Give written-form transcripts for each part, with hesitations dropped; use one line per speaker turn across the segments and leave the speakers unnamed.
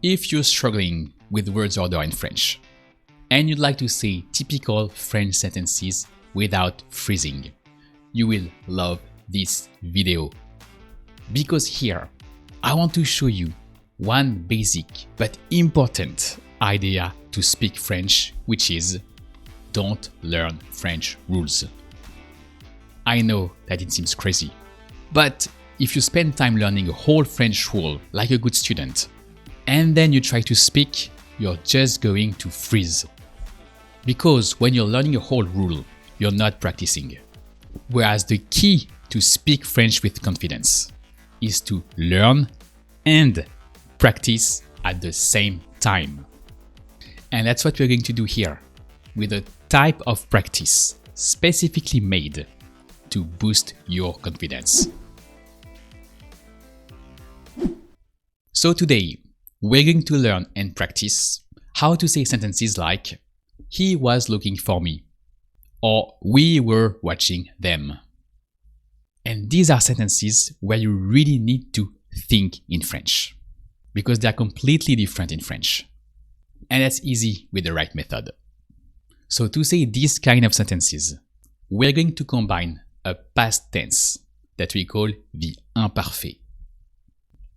If you're struggling with words order in French, and you'd like to say typical French sentences without freezing, you will love this video. Because here, I want to show you one basic but important idea to speak French, which is don't learn French rules. I know that it seems crazy, but if you spend time learning a whole French rule like a good student, and then you try to speak, you're just going to freeze. Because when you're learning a whole rule, you're not practicing. Whereas the key to speak French with confidence is to learn and practice at the same time. And that's what we're going to do here with a type of practice specifically made to boost your confidence. So today, we're going to learn and practice how to say sentences like "he was looking for me" or "we were watching them." And these are sentences where you really need to think in French because they are completely different in French. And that's easy with the right method. So to say these kind of sentences, we're going to combine a past tense that we call the imparfait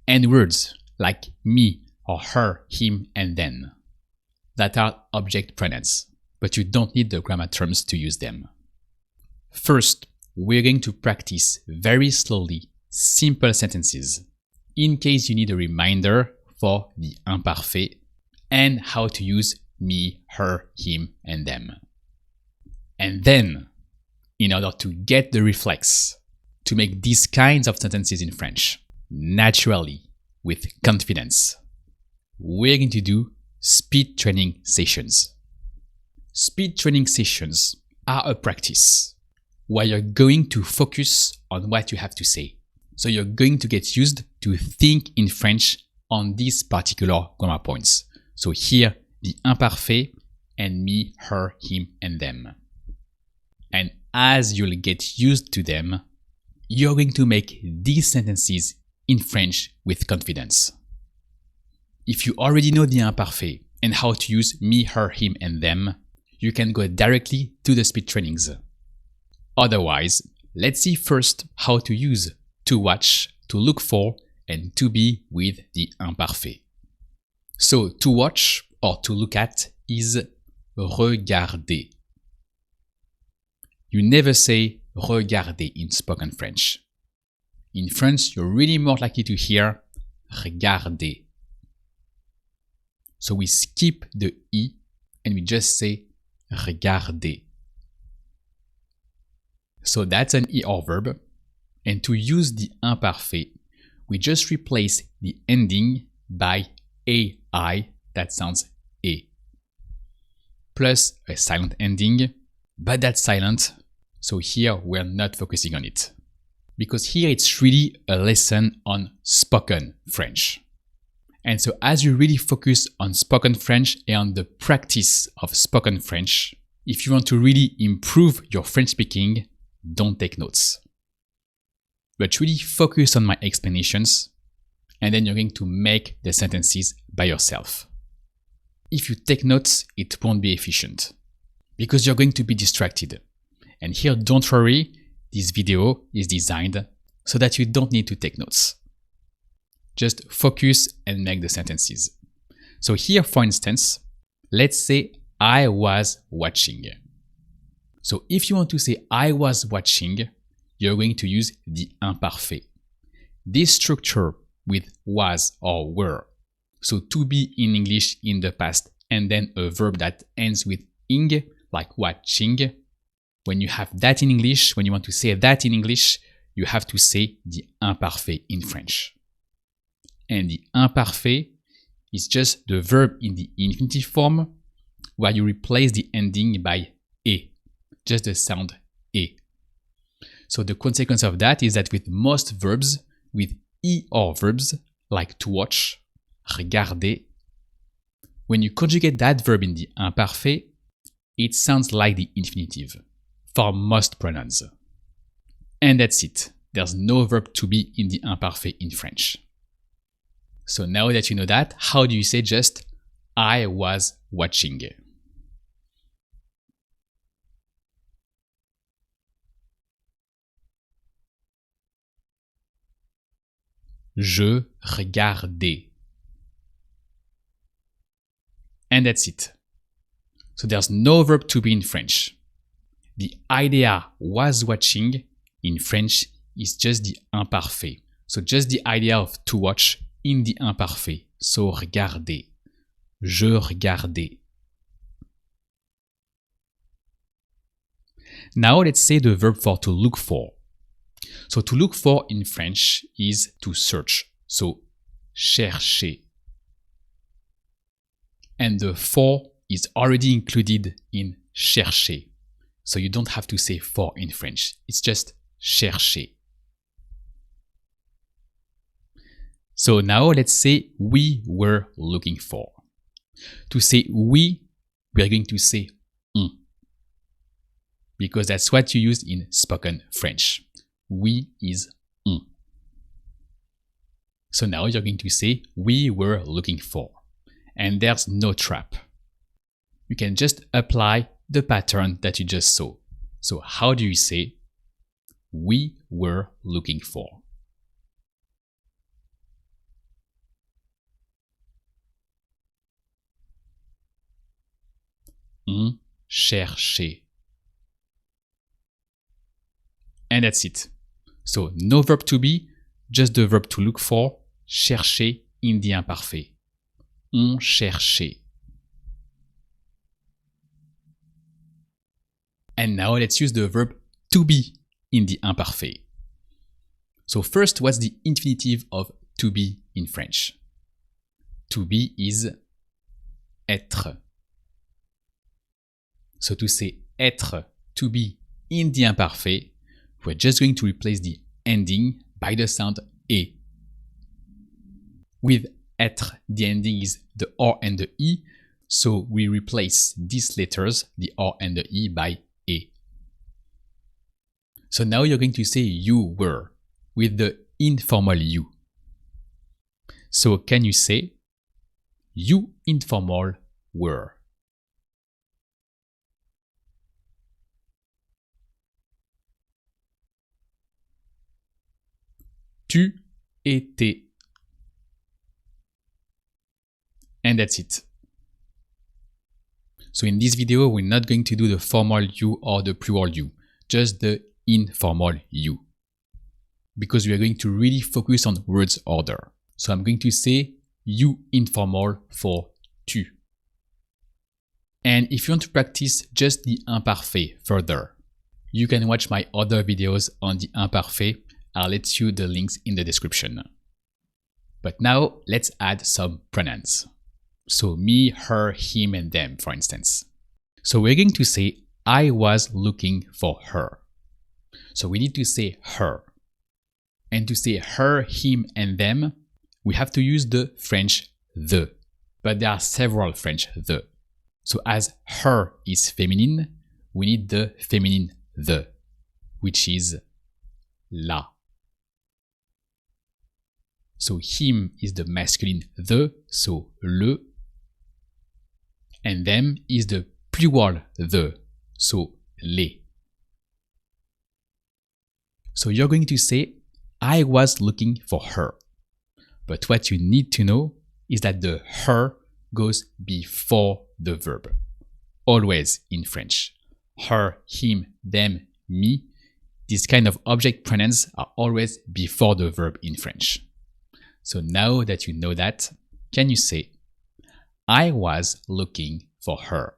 and words like me or her, him, and then that are object pronouns, but you don't need the grammar terms to use them. First, we're going to practice very slowly simple sentences in case you need a reminder for the imparfait and how to use me, her, him, and them. And then, in order to get the reflex to make these kinds of sentences in French naturally with confidence, we're going to do speed training sessions. Speed training sessions are a practice where you're going to focus on what you have to say. So you're going to get used to think in French on these particular grammar points. So here, the imparfait and me, her, him, and them. And as you'll get used to them, you're going to make these sentences in French with confidence. If you already know the imparfait and how to use me, her, him, and them, you can go directly to the speed trainings. Otherwise, let's see first how to use to watch, to look for, and to be with the imparfait. So to watch or to look at is regarder. You never say regarder in spoken French. In French, you're really more likely to hear regarder. So we skip the I and we just say regarder. So that's an ER verb. And to use the imparfait, we just replace the ending by AI, that sounds A, plus a silent ending, but that's silent. So here we're not focusing on it. Because here it's really a lesson on spoken French. And so as you really focus on spoken French and on the practice of spoken French, if you want to really improve your French speaking, don't take notes. But really focus on my explanations, and then you're going to make the sentences by yourself. If you take notes, it won't be efficient because you're going to be distracted. And here, don't worry, this video is designed so that you don't need to take notes. Just focus and make the sentences. So here, for instance, let's say I was watching. So if you want to say I was watching, you're going to use the imparfait. This structure with was or were. So to be in English in the past and then a verb that ends with ing, like watching. When you have that in English, when you want to say that in English, you have to say the imparfait in French. And the imparfait is just the verb in the infinitive form where you replace the ending by e, just the sound e. So the consequence of that is that with most verbs, with ER verbs, like to watch, regarder, when you conjugate that verb in the imparfait, it sounds like the infinitive for most pronouns. And that's it. There's no verb to be in the imparfait in French. So now that you know that, how do you say just I was watching? Je regardais. And that's it. So there's no verb to be in French. The idea was watching in French is just the imparfait. So just the idea of to watch in the imparfait. So regarder. Je regardais. Now let's say the verb for to look for. So to look for in French is to search. So chercher. And the for is already included in chercher. So you don't have to say for in French. It's just chercher. So now let's say we were looking for. To say we are going to say on. Because that's what you use in spoken French. We is on. So now you're going to say we were looking for. And there's no trap. You can just apply the pattern that you just saw. So how do you say we were looking for? On cherchait. And that's it. So no verb to be, just the verb to look for, chercher in the imparfait. On cherchait. And now let's use the verb to be in the imparfait. So first, what's the infinitive of to be in French? To be is être. So to say être, to be in the imparfait, we're just going to replace the ending by the sound et. With être, the ending is the or and the e, so we replace these letters, the or and the e, by et. So now you're going to say you were with the informal you. So can you say you informal were? Tu étais. And that's it. So in this video, we're not going to do the formal you or the plural you, just the informal you. Because we are going to really focus on words order. So I'm going to say you informal for tu. And if you want to practice just the imparfait further, you can watch my other videos on the imparfait. I'll let you the links in the description. But now let's add some pronouns. So me, her, him, and them, for instance. So we're going to say, I was looking for her. So we need to say her. And to say her, him, and them, we have to use the French the. But there are several French the. So as her is feminine, we need the feminine the, which is la. So him is the masculine the, so le. And them is the plural the, so les. So you're going to say, I was looking for her. But what you need to know is that the her goes before the verb. Always in French. Her, him, them, me. These kind of object pronouns are always before the verb in French. So now that you know that, can you say, I was looking for her?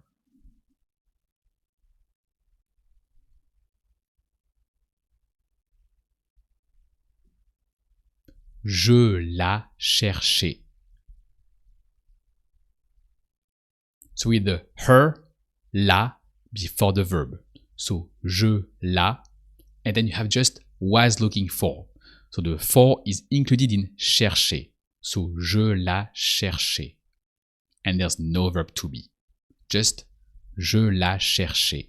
Je la cherchais. So with the her, la before the verb. So je la, and then you have just was looking for. So the for is included in chercher. So je la cherchais. And there's no verb to be. Just je la cherchais.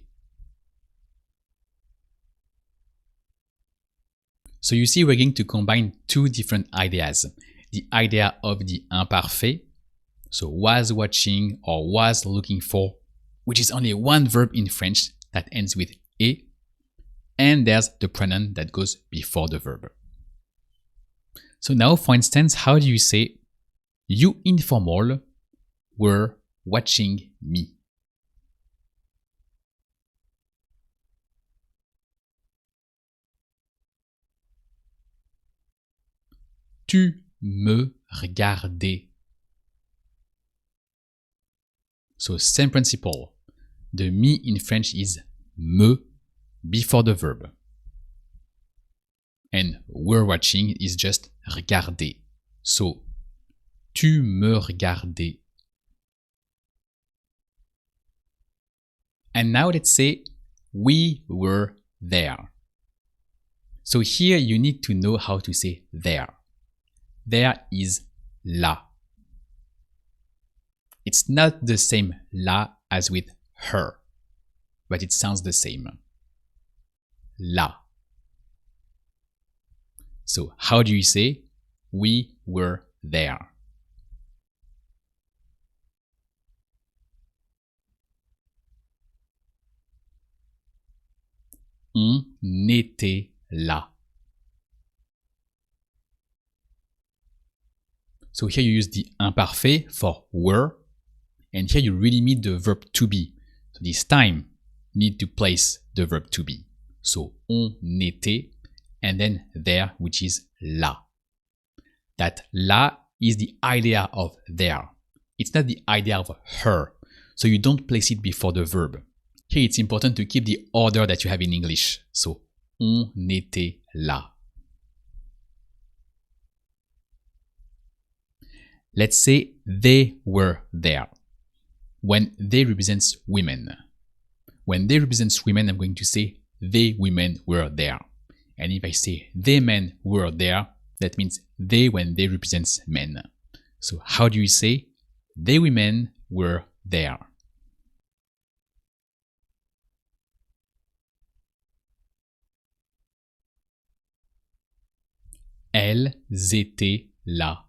So you see, we're going to combine two different ideas. the idea of the imparfait, so was watching or was looking for, which is only one verb in French that ends with et, and there's the pronoun that goes before the verb. So now, for instance, how do you say, you informal were watching me? Tu me regardais. So same principle. The me in French is me before the verb. And were watching is just regarder. So tu me regardais. And now let's say we were there. So here you need to know how to say there. There is là. It's not the same là as with her, but it sounds the same. Là. So how do you say we were there? On était là. So here you use the imparfait for were, and here you really need the verb to be. So this time, you need to place the verb to be. So on était, and then there, which is là. That là is the idea of there. It's not the idea of her, so you don't place it before the verb. Here it's important to keep the order that you have in English. So on était là. Let's say they were there. When they represents women. When they represents women, I'm going to say they women were there. And if I say they men were there, that means they when they represents men. So how do you say they women were there? Elles étaient là.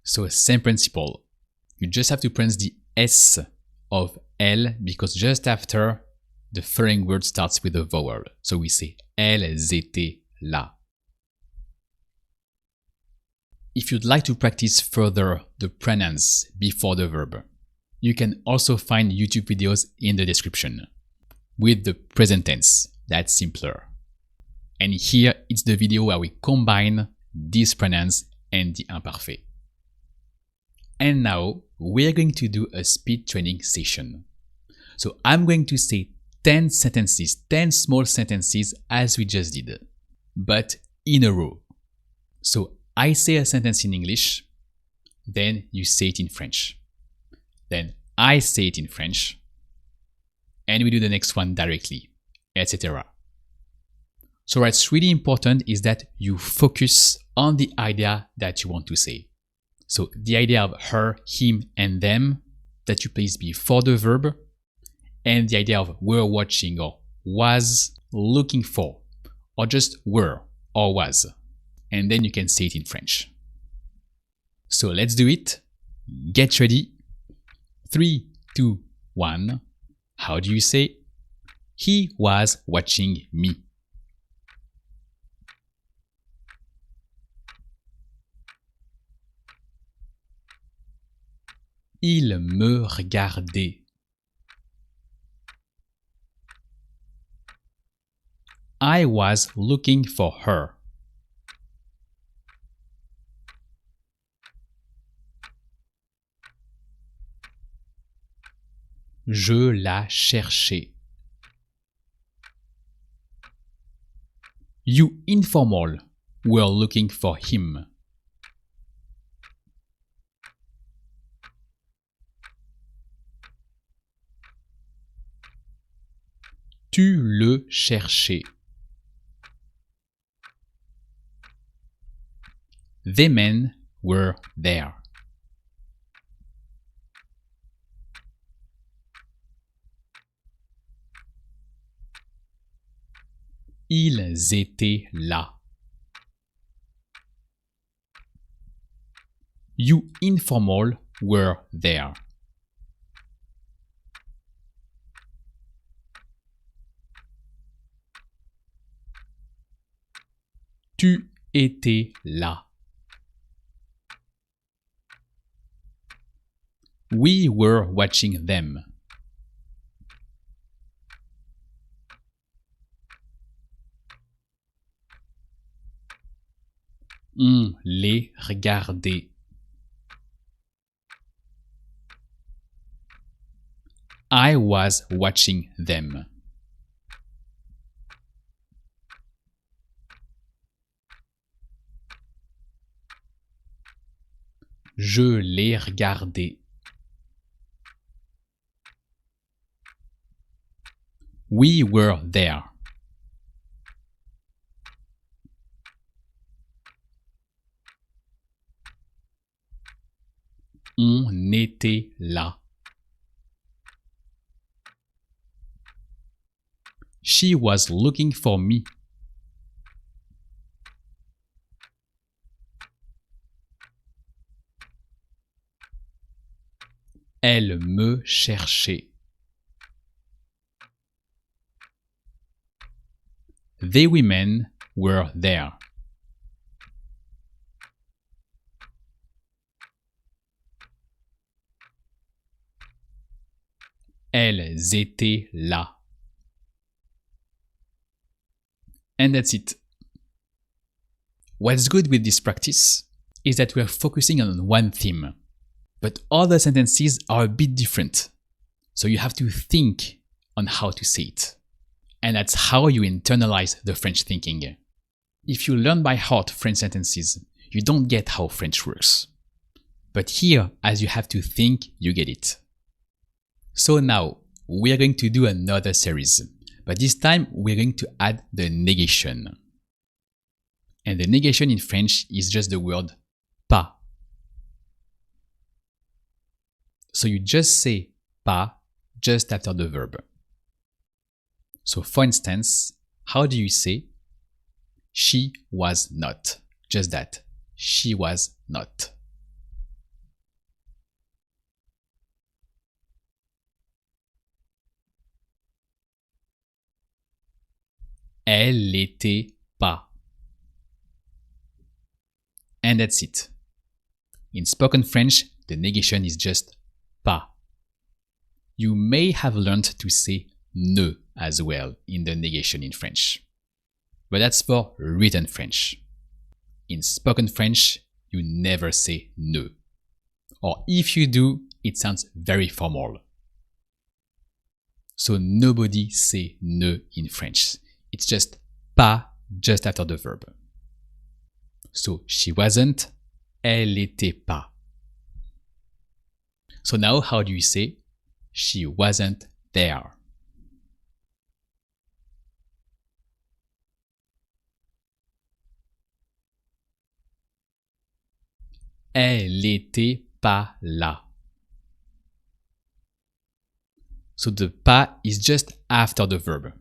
So same principle. You just have to pronounce the S of L because just after the following word starts with a vowel. So we say elles étaient là. If you'd like to practice further the pronouns before the verb, you can also find YouTube videos in the description. With the present tense, that's simpler. And here it's the video where we combine these pronouns and the imparfait. And now we're going to do a speed training session. So I'm going to say 10 sentences, 10 small sentences as we just did, but in a row. So I say a sentence in English, then you say it in French. Then I say it in French, and we do the next one directly, etc. So what's really important is that you focus on the idea that you want to say. So the idea of her, him, and them that you place before the verb, and the idea of were watching or was looking for, or just were or was. And then you can say it in French. So let's do it. Get ready. 3, 2, 1. How do you say? He was watching me. Il me regardait. I was looking for her. Je la cherchais. You informal were looking for him. Tu le cherchais. The men were there. Ils étaient là. You informal were there. Tu étais là. We were watching them. On les regardait. I was watching them. Je les regardais. We were there. On était là. She was looking for me. Elle me cherchait. The women were there. Elles étaient là. And that's it. What's good with this practice is that we are focusing on one theme, but all the sentences are a bit different. So you have to think on how to say it. And that's how you internalize the French thinking. If you learn by heart French sentences, you don't get how French works. But here, as you have to think, you get it. So now, we are going to do another series, but this time we're going to add the negation. And the negation in French is just the word pas. So you just say pas just after the verb. So for instance, how do you say she was not? Just that. She was not. Elle n'était pas. And that's it. In spoken French, the negation is just pas. You may have learned to say ne as well in the negation in French. But that's for written French. In spoken French, you never say ne. Or if you do, it sounds very formal. So nobody say ne in French. It's just pas just after the verb. So she wasn't, elle était pas. So now how do you say she wasn't there? Elle était pas là. So the pas is just after the verb.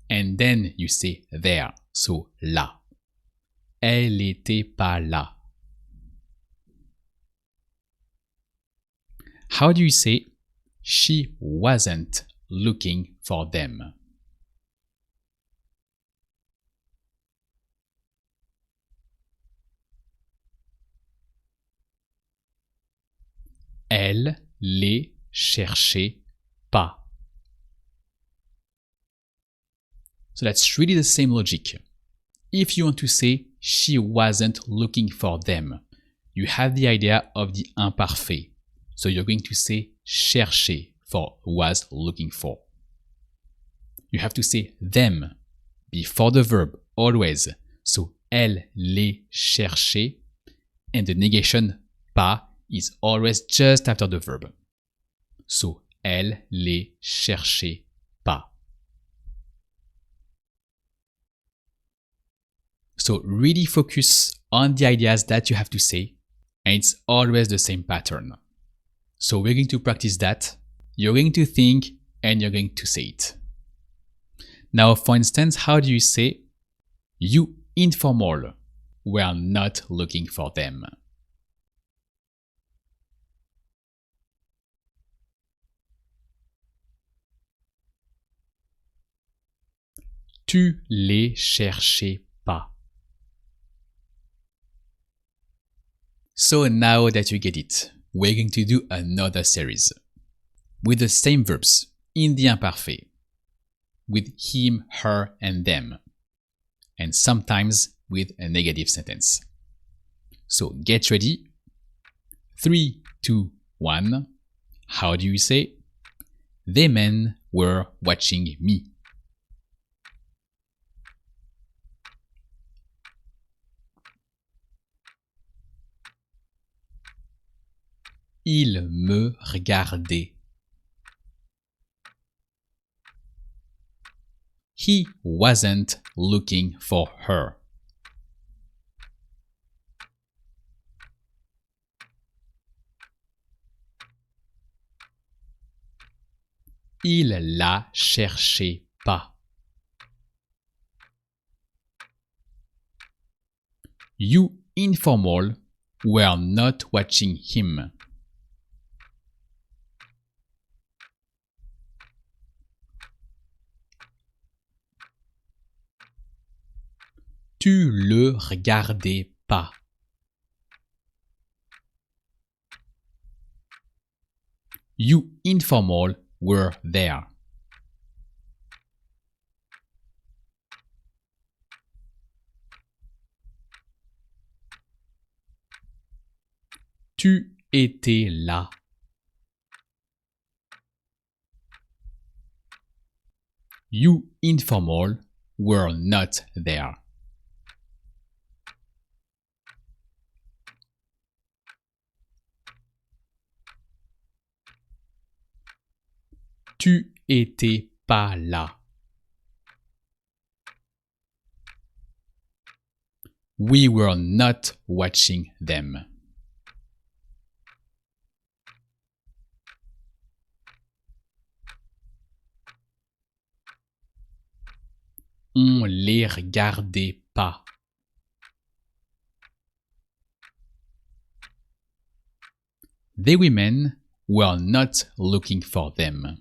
And then you say there. So là. Elle était pas là. How do you say she wasn't looking for them? Elle les cherchait pas. So that's really the same logic. If you want to say she wasn't looking for them, you have the idea of the imparfait. So you're going to say chercher for was looking for. You have to say them before the verb always. So elle les cherchait, and the negation pas is always just after the verb. So elle les cherchait pas. So really focus on the ideas that you have to say, and it's always the same pattern. So we're going to practice that. You're going to think and you're going to say it. Now, for instance, how do you say, you informal were not looking for them? Tu les cherchais pas. So now that you get it, we're going to do another series with the same verbs in the imparfait, with him, her, and them, and sometimes with a negative sentence. So get ready. 3, 2, 1. How do you say? They men were watching me. Ils me regardaient. He wasn't looking for her. Il la cherchait pas. You informal were not watching him. Tu le regardais pas. You informal were there. Tu étais là. You informal were not there. Tu étais pas là. We were not watching them. On les regardait pas. The women were not looking for them.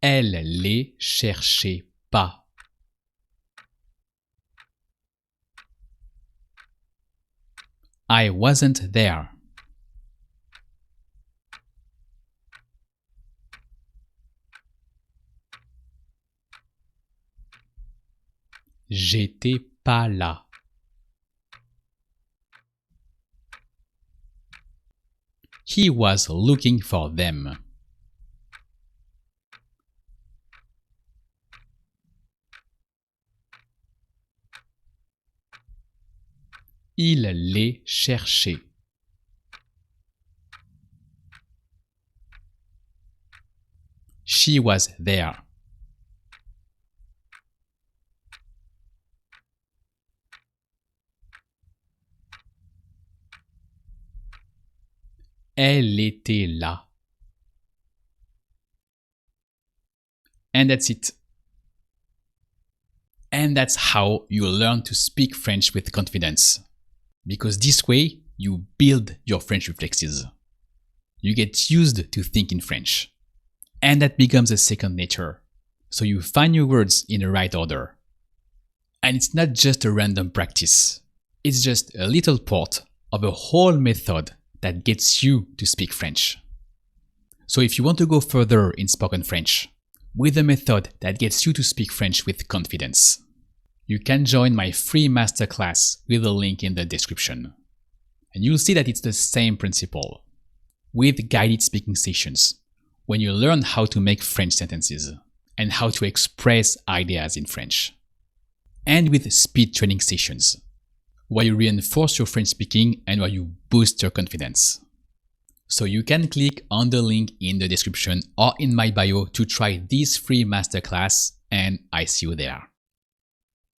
Elle les cherchait pas. I wasn't there. J'étais pas là. He was looking for them. Il les cherchait. She was there. Elle était là. And that's it. And that's how you learn to speak French with confidence. Because this way, you build your French reflexes. You get used to think in French. And that becomes a second nature. So you find your words in the right order. And it's not just a random practice. It's just a little part of a whole method that gets you to speak French. So if you want to go further in spoken French, with a method that gets you to speak French with confidence, you can join my free masterclass with a link in the description. And you'll see that it's the same principle, with guided speaking sessions, when you learn how to make French sentences and how to express ideas in French. And with speed training sessions, where you reinforce your French speaking and where you boost your confidence. So you can click on the link in the description or in my bio to try this free masterclass, and I see you there.